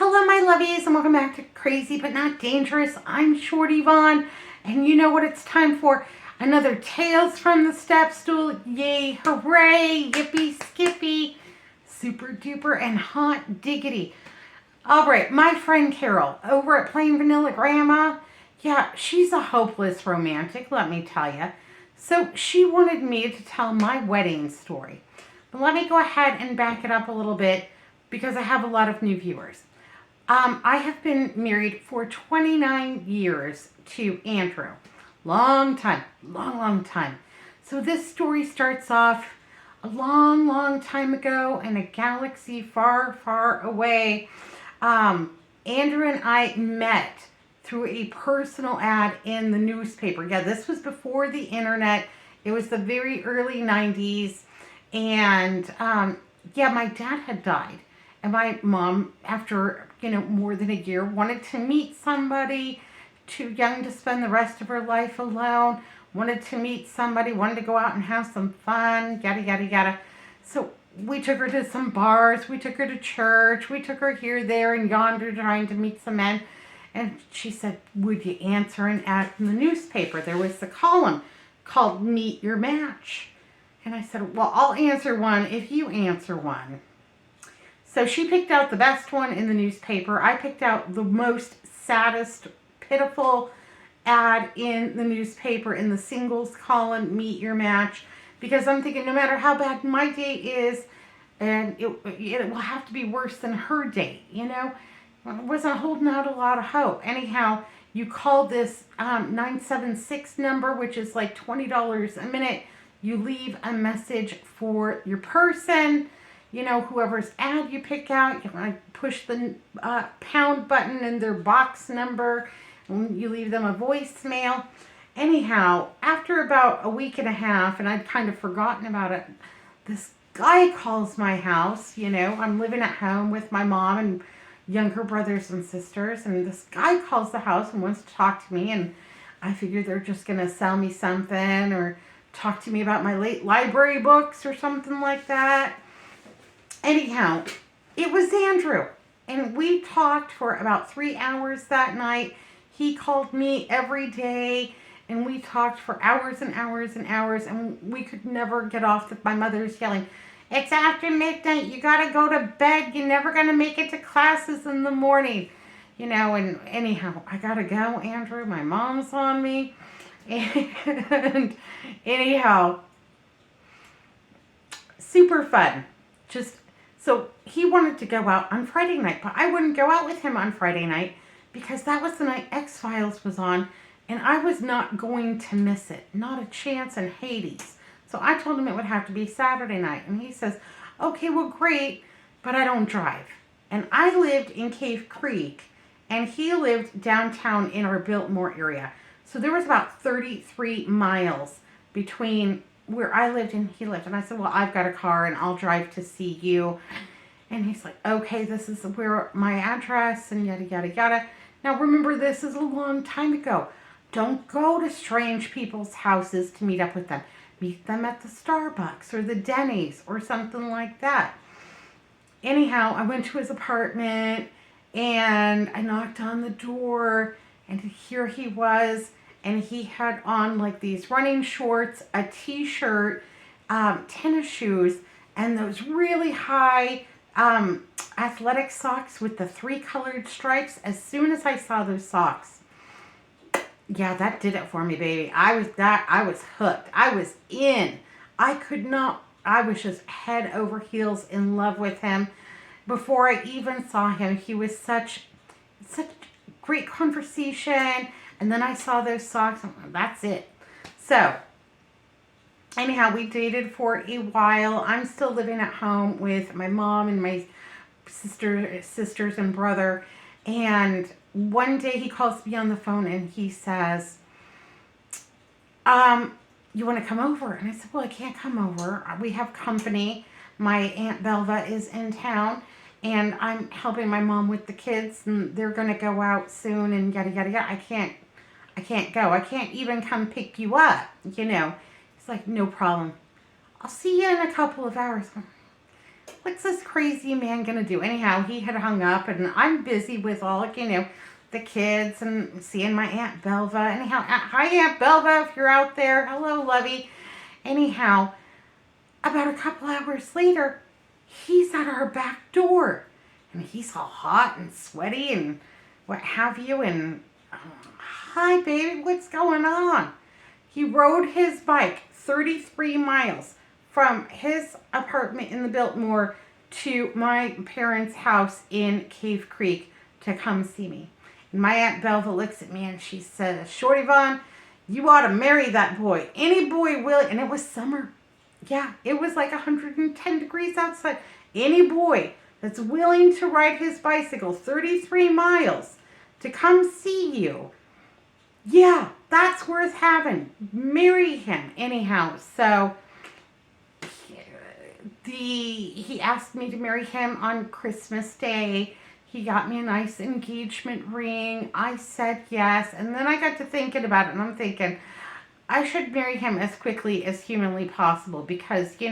Hello, my lovies, and welcome back to Crazy But Not Dangerous. I'm Shorty Vaughn, and you know what it's time for? Another Tales from the Step Stool. Yay, hooray, yippee, skippy, super duper, and hot diggity. All right, my friend Carol over at Plain Vanilla Grandma. Yeah, she's a hopeless romantic, let me tell you. So she wanted me to tell my wedding story. But let me go ahead and back it up a little bit because I have a lot of new viewers. I have been married for 29 years to Andrew. Long time, long time. So this story starts off a long time ago in a galaxy far away. Andrew and I met through a personal ad in the newspaper. Yeah, this was before the internet. It was the very early 90s. And yeah, my dad had died. And my mom, after, more than a year, wanted to meet somebody, too young to spend the rest of her life alone, wanted to meet somebody, wanted to go out and have some fun, yada. So we took her to some bars, we took her to church, we took her here, there, and yonder trying to meet some men. And she said, would you answer an ad in the newspaper? There was the column called Meet Your Match. And I said, well, I'll answer one if you answer one. So she picked out the best one in the newspaper. I picked out the most saddest, pitiful ad in the newspaper in the singles column, Meet Your Match. Because I'm thinking no matter how bad my date is, and it will have to be worse than her date, I wasn't holding out a lot of hope. Anyhow, you call this 976 number, which is like $20 a minute. You leave a message for your person. Whoever's ad you pick out, you push the pound button and their box number, and you leave them a voicemail. Anyhow, after about a week and a half, and I'd kind of forgotten about it, this guy calls my house. I'm living at home with my mom and younger brothers and sisters, and this guy calls the house and wants to talk to me, and I figured they're just going to sell me something or talk to me about my late library books or something like that. Anyhow, it was Andrew, and we talked for about 3 hours that night. He called me every day, and we talked for hours and hours, and we could never get off my mother's yelling, it's after midnight, you gotta go to bed, you're never gonna make it to classes in the morning. And anyhow, I gotta go, Andrew, my mom's on me. And anyhow, super fun. So he wanted to go out on Friday night, but I wouldn't go out with him on Friday night because that was the night X-Files was on, and I was not going to miss it. Not a chance in Hades. So I told him it would have to be Saturday night, and he says, okay, well, great, but I don't drive. And I lived in Cave Creek, and he lived downtown in our Biltmore area. So there was about 33 miles between where I lived and he lived. And I said, well, I've got a car and I'll drive to see you. And he's like, okay, this is where my address and yada. Now remember, this is a long time ago. Don't go to strange people's houses to meet up with them. Meet them at the Starbucks or the Denny's or something like that. Anyhow, I went to his apartment and I knocked on the door, and here he was. And he had on like these running shorts, a t-shirt, tennis shoes, and those really high athletic socks with the 3 colored stripes. As soon as I saw those socks, yeah, that did it for me, baby. I was hooked. I was in. I was just head over heels in love with him. Before I even saw him, he was such great conversation. And then I saw those socks, and that's it. So, anyhow, we dated for a while. I'm still living at home with my mom and my sisters and brother. And one day he calls me on the phone and he says, you want to come over? And I said, well, I can't come over. We have company. My Aunt Belva is in town. And I'm helping my mom with the kids, and they're going to go out soon, and yada. I can't go. I can't even come pick you up, It's like, no problem. I'll see you in a couple of hours. what's this crazy man gonna do? Anyhow, he had hung up, and I'm busy with all, the kids and seeing my Aunt Belva. Anyhow, hi Aunt Belva, if you're out there. Hello, Lovey. Anyhow, about a couple hours later, he's at our back door, and he's all hot and sweaty and what have you. And hi, baby, what's going on? He rode his bike 33 miles from his apartment in the Biltmore to my parents' house in Cave Creek to come see me. And my Aunt Belva looks at me and she says, Shorty Vaughn, you ought to marry that boy. Any boy will. And it was summer. Yeah, it was like 110 degrees outside. Any boy that's willing to ride his bicycle 33 miles to come see you, yeah, that's worth having. Marry him. Anyhow, so he asked me to marry him on Christmas Day. He got me a nice engagement ring. I said yes. And then I got to thinking about it, and I'm thinking, I should marry him as quickly as humanly possible because, he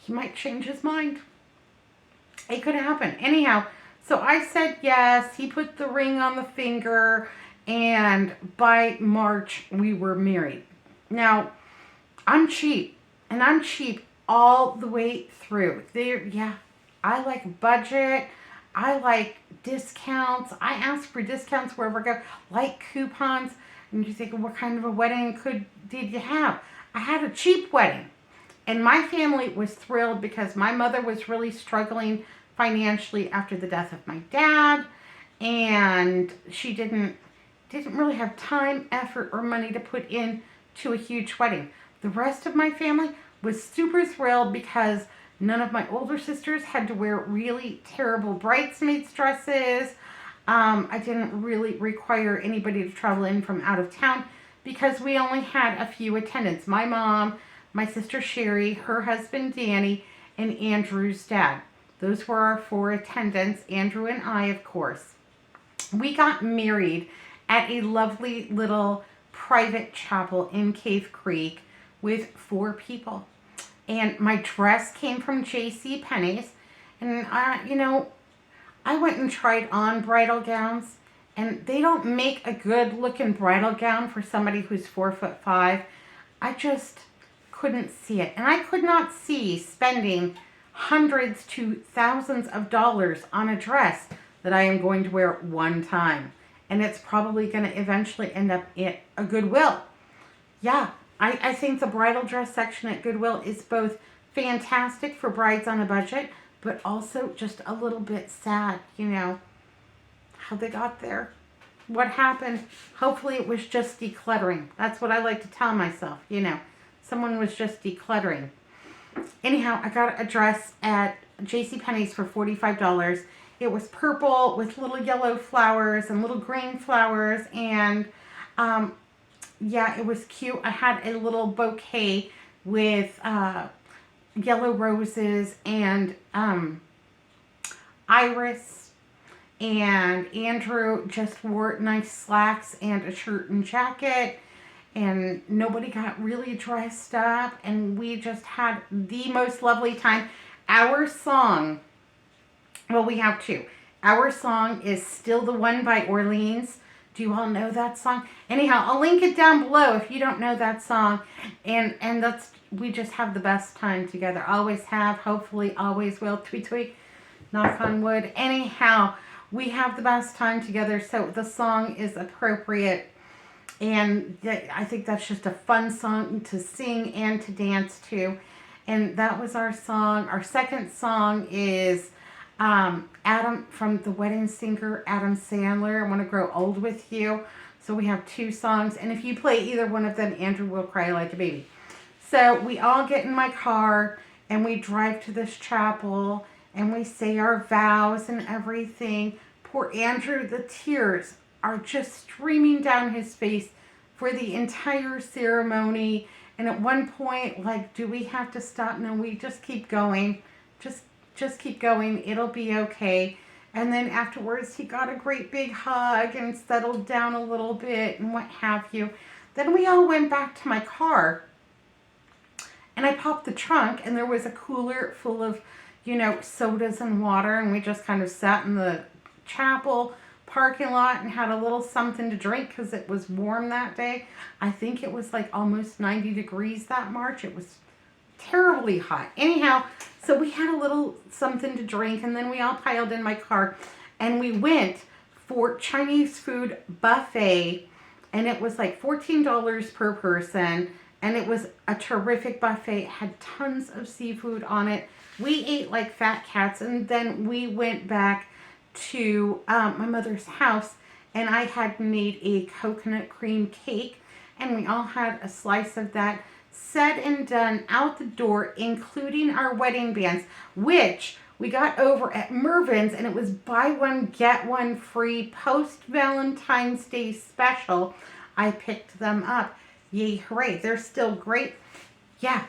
might change his mind. It could happen. Anyhow, so I said yes. He put the ring on the finger, and by March, we were married. Now, I'm cheap, and I'm cheap all the way through. I like budget. I like discounts. I ask for discounts wherever I go, like coupons. And you think, what kind of a wedding did you have? I had a cheap wedding. And my family was thrilled because my mother was really struggling financially after the death of my dad. And she didn't really have time, effort, or money to put in to a huge wedding. The rest of my family was super thrilled because none of my older sisters had to wear really terrible bridesmaids dresses. I didn't really require anybody to travel in from out of town because we only had a few attendants. My mom, my sister Sherry, her husband Danny, and Andrew's dad. Those were our 4 attendants, Andrew and I, of course. We got married at a lovely little private chapel in Cave Creek with 4 people. And my dress came from J.C. Penney's. And, I went and tried on bridal gowns. And they don't make a good looking bridal gown for somebody who's 4'5". I just couldn't see it. And I could not see spending hundreds to thousands of dollars on a dress that I am going to wear one time. And it's probably going to eventually end up at a Goodwill. Yeah, I think the bridal dress section at Goodwill is both fantastic for brides on a budget, but also just a little bit sad, how they got there. What happened? Hopefully it was just decluttering. That's what I like to tell myself, Someone was just decluttering. Anyhow, I got a dress at JCPenney's for $45. It was purple with little yellow flowers and little green flowers, and it was cute. I had a little bouquet with yellow roses and iris, and Andrew just wore nice slacks and a shirt and jacket, and nobody got really dressed up, and we just had the most lovely time. Our song, well, we have 2. Our song is Still the One by Orleans. Do you all know that song? Anyhow, I'll link it down below if you don't know that song. And we just have the best time together. Always have, hopefully always will. Tweet, tweet, knock on wood. Anyhow, we have the best time together, so the song is appropriate. And I think that's just a fun song to sing and to dance to. And that was our song. Our second song is Adam, from The Wedding Singer, Adam Sandler, I Want to Grow Old With You. So we have 2 songs. And if you play either one of them, Andrew will cry like a baby. So we all get in my car and we drive to this chapel and we say our vows and everything. Poor Andrew, the tears are just streaming down his face for the entire ceremony. And at one point, do we have to stop? No, we just keep going. Just keep going. It'll be okay. And then afterwards, he got a great big hug and settled down a little bit and what have you. Then we all went back to my car, and I popped the trunk, and there was a cooler full of, you know, sodas and water, and we just kind of sat in the chapel parking lot and had a little something to drink because it was warm that day. I think it was like almost 90 degrees that March. It was terribly hot. Anyhow, so we had a little something to drink, and then we all piled in my car, and we went for Chinese food buffet, and it was like $14 per person, and it was a terrific buffet. It had tons of seafood on it. We ate like fat cats, and then we went back to my mother's house, and I had made a coconut cream cake, and we all had a slice of that. Said and done, out the door, including our wedding bands, which we got over at Mervin's, and it was buy one, get one free post Valentine's Day special. I picked them up. Yay, hooray. They're still great. Yeah.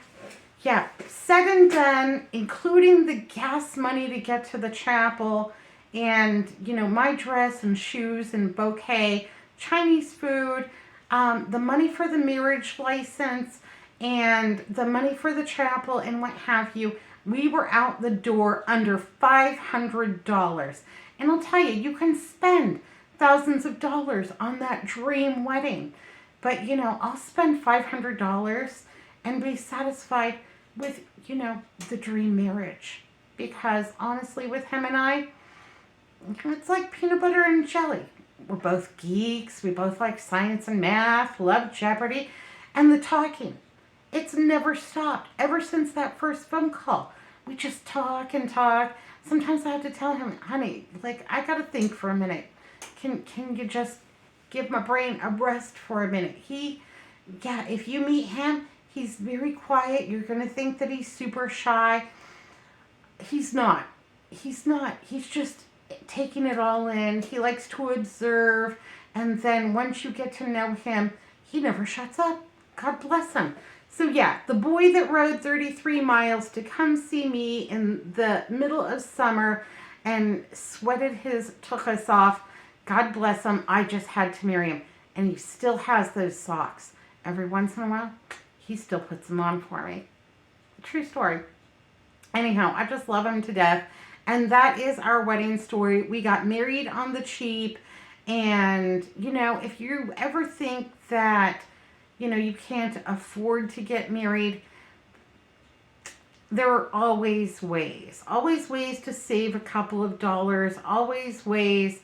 Said and done, including the gas money to get to the chapel, and, you know, my dress and shoes and bouquet, Chinese food, the money for the marriage license, and the money for the chapel and what have you. We were out the door under $500. And I'll tell you, you can spend thousands of dollars on that dream wedding. But, you know, I'll spend $500 and be satisfied with, you know, the dream marriage. Because honestly, with him and I, it's like peanut butter and jelly. We're both geeks. We both like science and math, love Jeopardy, and the talking. It's never stopped ever since that first phone call. We just talk and talk. Sometimes I have to tell him, honey, like, I got to think for a minute. Can you just give my brain a rest for a minute? If you meet him, he's very quiet. You're going to think that he's super shy. He's not. He's just taking it all in. He likes to observe. And then once you get to know him, he never shuts up. God bless him. So yeah, the boy that rode 33 miles to come see me in the middle of summer and sweated his tuchus off, God bless him, I just had to marry him. And he still has those socks. Every once in a while, he still puts them on for me. True story. Anyhow, I just love him to death. And that is our wedding story. We got married on the cheap. And, you know, if you ever think that, you know, you can't afford to get married, there are always ways to save a couple of dollars, always ways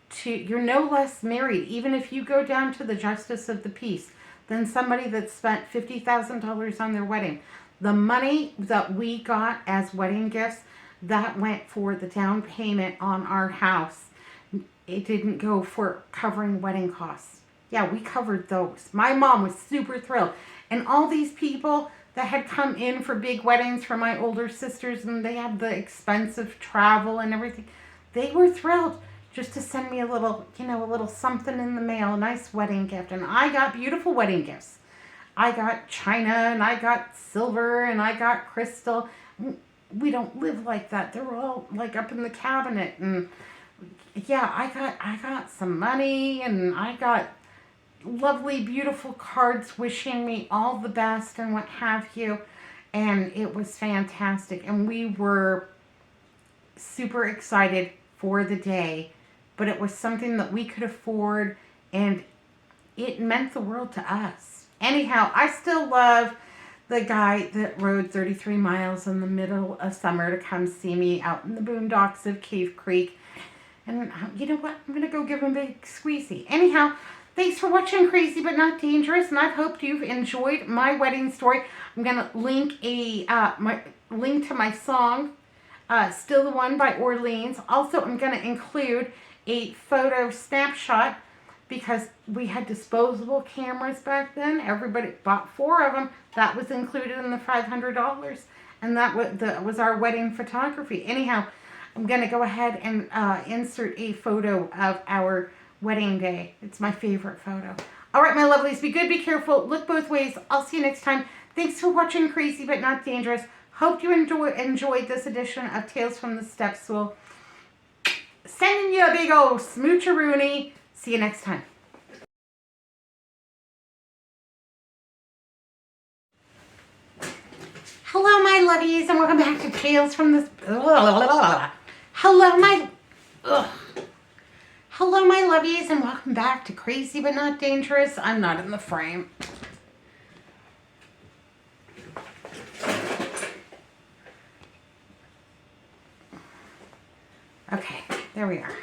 to, you're no less married, even if you go down to the justice of the peace, than somebody that spent $50,000 on their wedding. The money that we got as wedding gifts, that went for the down payment on our house. It didn't go for covering wedding costs. Yeah, we covered those. My mom was super thrilled. And all these people that had come in for big weddings for my older sisters, and they had the expensive travel and everything, they were thrilled just to send me a little, you know, a little something in the mail, a nice wedding gift. And I got beautiful wedding gifts. I got china, and I got silver, and I got crystal. We don't live like that. They're all like up in the cabinet. And yeah, I got some money, and I got lovely, beautiful cards wishing me all the best and what have you. And it was fantastic. And we were super excited for the day. But it was something that we could afford, and it meant the world to us. Anyhow, I still love the guy that rode 33 miles in the middle of summer to come see me out in the boondocks of Cave Creek. And you know what? I'm going to go give him a big squeezy. Anyhow, thanks for watching Crazy But Not Dangerous, and I hope you've enjoyed my wedding story. I'm going to link link to my song, Still the One by Orleans. Also, I'm going to include a photo snapshot, because we had disposable cameras back then. Everybody bought 4 of them. That was included in the $500, and that was our wedding photography. Anyhow, I'm going to go ahead and insert a photo of our wedding day. It's my favorite photo. All right, my lovelies, be good, be careful, look both ways. I'll see you next time. Thanks for watching Crazy But Not Dangerous. Hope you enjoyed this edition of Tales from the Step Stool. Sending you a big old smoocheroonie. See you next time. Hello, my lovies, and welcome back to Tales from the... Hello, my... Ugh. Hello, my lovies, and welcome back to Crazy But Not Dangerous. I'm not in the frame. Okay, there we are.